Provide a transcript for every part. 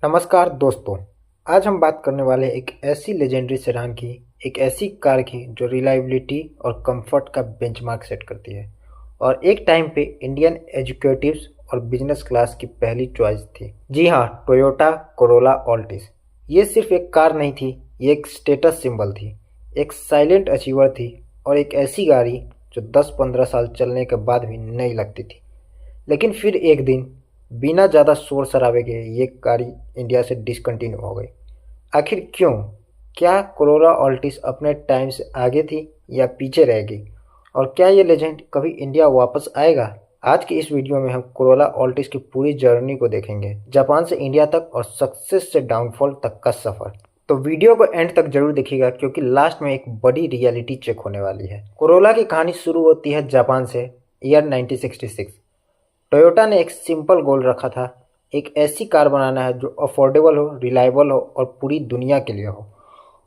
नमस्कार दोस्तों। आज हम बात करने वाले हैं एक ऐसी लेजेंडरी सेडान की, एक ऐसी कार की जो रिलायबिलिटी और कंफर्ट का बेंचमार्क सेट करती है और एक टाइम पे इंडियन एग्जीक्यूटिव्स और बिजनेस क्लास की पहली चॉइस थी। जी हाँ, टोयोटा कोरोला ऑल्टिस। ये सिर्फ एक कार नहीं थी, ये एक स्टेटस सिंबल थी, एक साइलेंट अचीवर थी और एक ऐसी गाड़ी जो 10-15 साल चलने के बाद भी नई लगती थी। लेकिन फिर एक दिन बिना ज़्यादा शोर शराबे के ये गाड़ी इंडिया से डिसकंटिन्यू हो गई। आखिर क्यों? क्या कोरोला ऑल्टिस अपने टाइम से आगे थी या पीछे रह गई? और क्या ये लेजेंड कभी इंडिया वापस आएगा? आज की इस वीडियो में हम कोरोला ऑल्टिस की पूरी जर्नी को देखेंगे, जापान से इंडिया तक और सक्सेस से डाउनफॉल तक का सफ़र। तो वीडियो को एंड तक जरूर देखिएगा क्योंकि लास्ट में एक बड़ी रियलिटी चेक होने वाली है। कोरोला की कहानी शुरू होती है जापान से, ईयर 1966। टोयोटा ने एक सिंपल गोल रखा था, एक ऐसी कार बनाना है जो अफोर्डेबल हो, रिलायबल हो और पूरी दुनिया के लिए हो।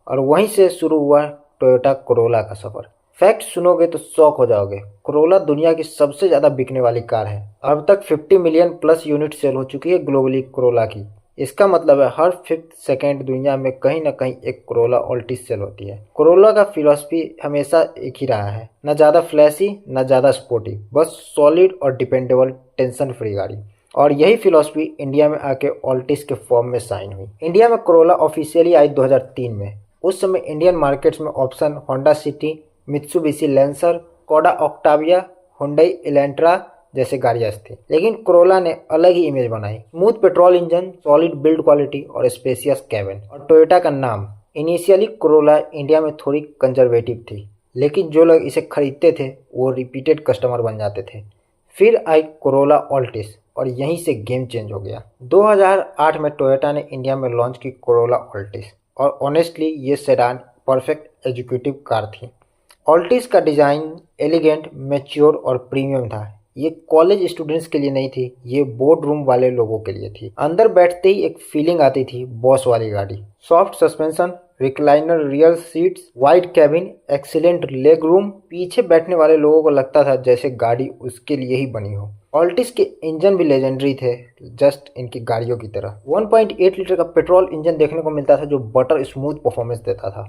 और वहीं से शुरू हुआ टोयोटा कोरोला का सफ़र। फैक्ट सुनोगे तो शॉक हो जाओगे। कोरोला दुनिया की सबसे ज़्यादा बिकने वाली कार है। अब तक 50 मिलियन प्लस यूनिट सेल हो चुकी है ग्लोबली कोरोला की। इसका मतलब है हर 5th सेकेंड दुनिया में कहीं ना कहीं एक कोरोला ऑल्टिस सेल होती है। कोरोला का फिलॉसफी हमेशा एक ही रहा है, न ज़्यादा फ्लैशी न ज़्यादा स्पोर्टी, बस सॉलिड और डिपेंडेबल टेंशन फ्री गाड़ी। और यही फिलॉसफी इंडिया में आके ऑल्टिस के फॉर्म में साइन हुई। इंडिया में कोरोला ऑफिशियली आई 2003 में। उस समय इंडियन मार्केट्स में option Honda city, Mitsubishi lancer, कोडा ऑक्टाविया, हुंडई इलेंट्रा जैसे गाड़ियाँ थी। लेकिन कोरोला ने अलग ही इमेज बनाई। Smooth petrol engine, solid build quality और स्पेशियस कैबिन। और टोयोटा का नाम। इनिशियली कोरोला इंडिया में थोड़ी कंजर्वेटिव थी, लेकिन जो लोग इसे खरीदते थे वो रिपीटेड कस्टमर बन जाते थे। फिर आई कोरोला ऑल्टिस और यहीं से गेम चेंज हो गया। 2008 में टोयोटा ने इंडिया में लॉन्च की कोरोला ऑल्टिस और ऑनेस्टली ये सेडान परफेक्ट एग्जीक्यूटिव कार थी। ऑल्टिस का डिज़ाइन एलिगेंट, मैच्योर और प्रीमियम था। ये कॉलेज स्टूडेंट्स के लिए नहीं थी, ये बोर्ड रूम वाले लोगों के लिए थी। अंदर बैठते ही एक फीलिंग आती थी बॉस वाली गाड़ी। Soft suspension, recliner rear seats, wide cabin, excellent leg room. पीछे बैठने वाले लोगों को लगता था जैसे गाड़ी उसके लिए ही बनी हो। ऑल्टिस के इंजन भी लेजेंडरी थे, जस्ट इनकी गाड़ियों की तरह। 1.8 लीटर का पेट्रोल इंजन देखने को मिलता था जो बटर स्मूथ परफॉर्मेंस देता था,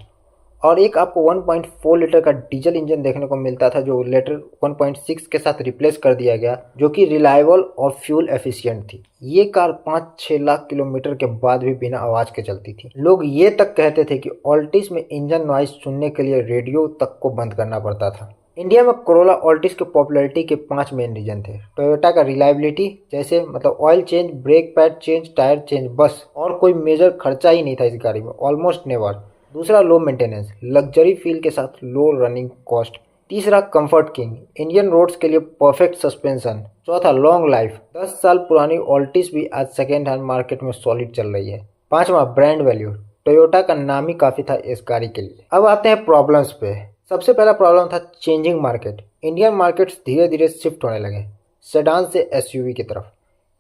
और एक आपको 1.4 लीटर का डीजल इंजन देखने को मिलता था जो लेटर 1.6 के साथ रिप्लेस कर दिया गया, जो कि रिलायबल और फ्यूल एफिशिएंट थी। ये कार 5-6 लाख किलोमीटर के बाद भी बिना आवाज के चलती थी। लोग ये तक कहते थे कि ऑल्टिस में इंजन नॉइज सुनने के लिए रेडियो तक को बंद करना पड़ता था। इंडिया में कोरोला ऑल्टिस की पॉपुलैरिटी के 5 मेन रीजन थे। टोयोटा का रिलायबिलिटी, जैसे मतलब oil change, brake pad change, tyre change, बस। और कोई मेजर खर्चा ही नहीं था इस गाड़ी में, ऑलमोस्ट नेवर। दूसरा लो मेंटेनेंस, लग्जरी फील के साथ लो रनिंग कॉस्ट। तीसरा कंफर्ट किंग, इंडियन रोड्स के लिए परफेक्ट सस्पेंशन। चौथा लॉन्ग लाइफ, 10 साल पुरानी ऑल्टिस भी आज सेकेंड हैंड मार्केट में सॉलिड चल रही है। पांचवा ब्रांड वैल्यू, टोयोटा का नाम ही काफी था इस गाड़ी के लिए। अब आते हैं प्रॉब्लम्स पे। सबसे पहला प्रॉब्लम था चेंजिंग मार्केट। इंडियन मार्केट्स धीरे धीरे शिफ्ट होने लगे सेडान से एसयूवी की तरफ।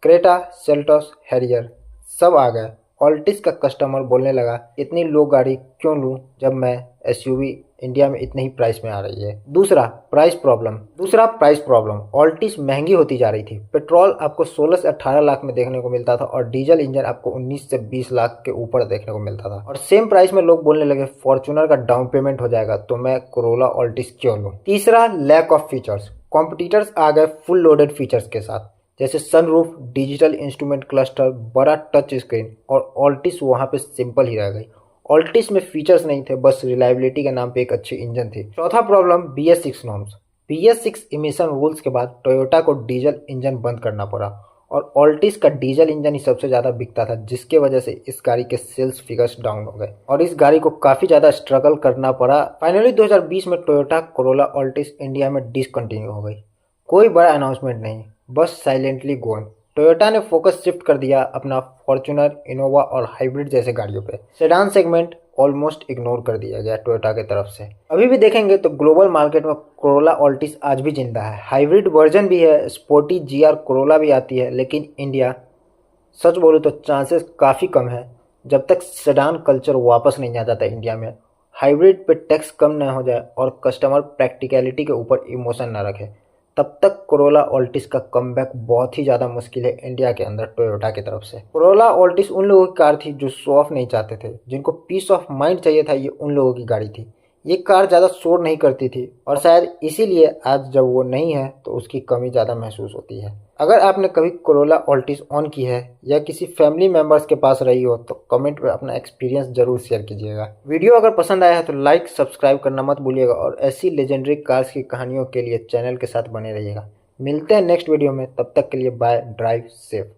क्रेटा, सेल्टोस, हैरियर सब आ गए। ऑल्टिस का कस्टमर बोलने लगा, इतनी लो गाड़ी क्यों लूं जब मैं एसयूवी इंडिया में इतने ही प्राइस में आ रही है। दूसरा प्राइस प्रॉब्लम, ऑल्टिस महंगी होती जा रही थी। पेट्रोल आपको 16 से 18 लाख में देखने को मिलता था और डीजल इंजन आपको 19 से 20 लाख के ऊपर देखने को मिलता था। और सेम प्राइस में लोग बोलने लगे फॉर्च्यूनर का डाउन पेमेंट हो जाएगा तो मैं कोरोला ऑल्टिस क्यों लूं। तीसरा लैक ऑफ फीचर्स, कॉम्पिटिटर्स आ गए फुल लोडेड फीचर्स के साथ, जैसे सनरूफ, डिजिटल इंस्ट्रूमेंट क्लस्टर, बड़ा टच स्क्रीन। और ऑल्टिस वहां पे सिंपल ही रह गई। ऑल्टिस में फीचर्स नहीं थे, बस रिलायबिलिटी के नाम पे एक अच्छी इंजन थी। चौथा problem BS6 norms. BS6 emission rules के बाद टोयोटा को डीजल इंजन बंद करना पड़ा और ऑल्टिस का डीजल इंजन ही सबसे ज्यादा बिकता था, जिसके वजह से इस गाड़ी के सेल्स फिगर्स डाउन हो गए और इस गाड़ी को काफी ज्यादा स्ट्रगल करना पड़ा। फाइनली 2020 में टोयोटा कोरोला ऑल्टिस इंडिया में डिसकंटिन्यू हो गई। कोई बड़ा अनाउंसमेंट नहीं, बस साइलेंटली गोन। टोयोटा ने फोकस शिफ्ट कर दिया अपना फॉर्च्यूनर, इनोवा और हाइब्रिड जैसे गाड़ियों पे। सेडान सेगमेंट ऑलमोस्ट इग्नोर कर दिया गया टोयोटा की तरफ से। अभी भी देखेंगे तो ग्लोबल मार्केट में कोरोला ऑल्टिस आज भी जिंदा है। हाइब्रिड वर्जन भी है, स्पोर्टी GR कोरोला भी आती है, लेकिन इंडिया, सच बोलूँ तो चांसेस काफ़ी कम है जब तक सेडान कल्चर वापस नहीं आ जाता इंडिया में, हाइब्रिड पे टैक्स कम न हो जाए और कस्टमर प्रैक्टिकलिटी के ऊपर इमोशन न रखे, तब तक कोरोला ऑल्टिस का कमबैक बहुत ही ज़्यादा मुश्किल है इंडिया के अंदर टोयोटा की तरफ से। कोरोला ऑल्टिस उन लोगों की कार थी जो शो ऑफ नहीं चाहते थे, जिनको पीस ऑफ माइंड चाहिए था, ये उन लोगों की गाड़ी थी। ये कार ज़्यादा शोर नहीं करती थी और शायद इसीलिए आज जब वो नहीं है तो उसकी कमी ज़्यादा महसूस होती है। अगर आपने कभी कोरोला ऑल्टिस ऑन की है या किसी फैमिली मेंबर्स के पास रही हो तो कमेंट में अपना एक्सपीरियंस जरूर शेयर कीजिएगा। वीडियो अगर पसंद आया है तो लाइक सब्सक्राइब करना मत भूलिएगा और ऐसी लेजेंडरी कार्स की कहानियों के लिए चैनल के साथ बने रहिएगा। मिलते हैं नेक्स्ट वीडियो में, तब तक के लिए बाय, ड्राइव सेफ।